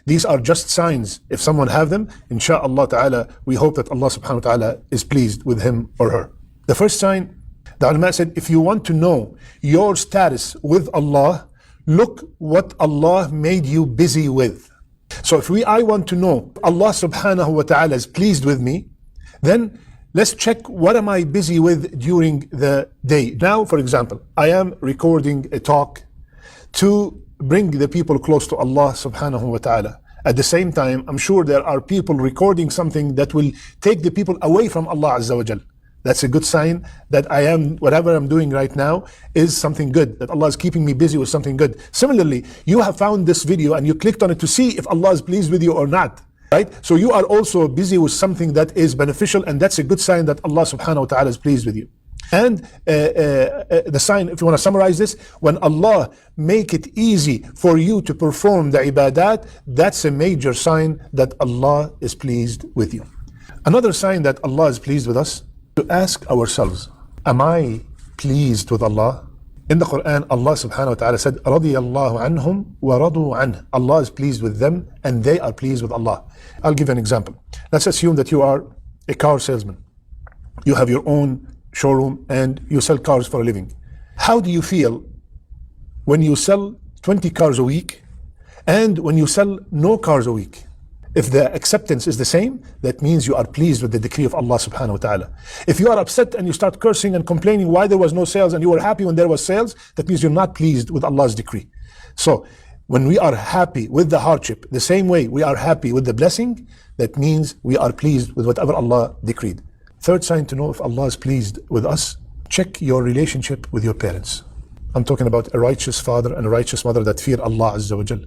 These are just signs. If someone have them, insha'Allah ta'ala, we hope that Allah subhanahu wa ta'ala is pleased with him or her. The first sign, the ulama said, if you want to know your status with Allah, look what Allah made you busy with. So if I want to know Allah subhanahu wa ta'ala is pleased with me, then let's check what am I busy with during the day. Now, for example, I am recording a talk to bring the people close to Allah subhanahu wa ta'ala. At the same time, I'm sure there are people recording something that will take the people away from Allah azza wa jal. That's a good sign that whatever I'm doing right now is something good, that Allah is keeping me busy with something good. Similarly, you have found this video and you clicked on it to see if Allah is pleased with you or not. Right? So you are also busy with something that is beneficial, and that's a good sign that Allah subhanahu wa ta'ala is pleased with you. And the sign, if you want to summarize this, when Allah make it easy for you to perform the ibadat, that's a major sign that Allah is pleased with you. Another sign that Allah is pleased with us, to ask ourselves, am I pleased with Allah? In the Quran, Allah subhanahu wa ta'ala said, رَضِيَ اللَّهُ عَنْهُمْ وَرَضُوا عَنْهُ. Allah is pleased with them and they are pleased with Allah. I'll give you an example. Let's assume that you are a car salesman. You have your own showroom and you sell cars for a living. How do you feel when you sell 20 cars a week and when you sell no cars a week? If the acceptance is the same, that means you are pleased with the decree of Allah subhanahu wa ta'ala. If you are upset and you start cursing and complaining why there was no sales and you were happy when there was sales, that means you're not pleased with Allah's decree. So when we are happy with the hardship, the same way we are happy with the blessing, that means we are pleased with whatever Allah decreed. Third sign to know if Allah is pleased with us, check your relationship with your parents. I'm talking about a righteous father and a righteous mother that fear Allah azza wa jal.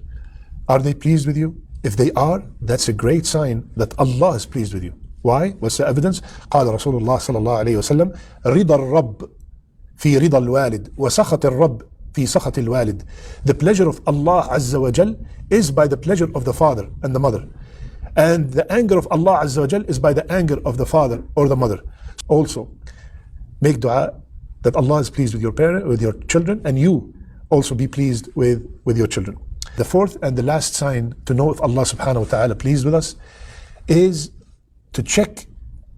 Are they pleased with you? If they are, that's a great sign that Allah is pleased with you. Why? What's the evidence? قال رسول الله صلى الله عليه وسلم رضا الرب في رضا الوالد وسخط الرب في سخط الوالد. The pleasure of Allah Azza wa Jal is by the pleasure of the father and the mother. And the anger of Allah Azza wa Jal is by the anger of the father or the mother. Also, make dua that Allah is pleased with your parent, with your children, and you also be pleased with your children. The fourth and the last sign to know if Allah subhanahu wa ta'ala pleased with us is to check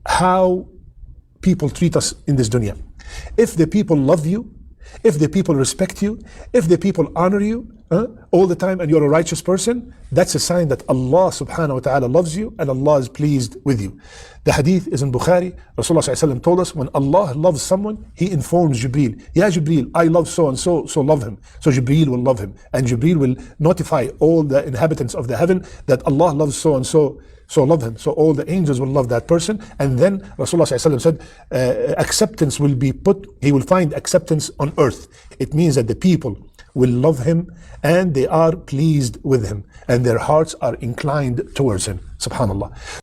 how people treat us in this dunya. If the people love you, if the people respect you, if the people honor you all the time and you're a righteous person, that's a sign that Allah subhanahu wa ta'ala loves you and Allah is pleased with you. The hadith is in Bukhari. Rasulullah sallallahu alaihi wasallam told us when Allah loves someone, he informs Jibreel, Ya Jibreel, I love so and so, so love him. So Jibreel will love him and Jibreel will notify all the inhabitants of the heaven that Allah loves so and so, so love him. So all the angels will love that person. And then Rasulullah sallallahu alaihi wasallam said, acceptance will be put, he will find acceptance on earth. It means that the people will love him and they are pleased with him and their hearts are inclined towards him. Subhanallah.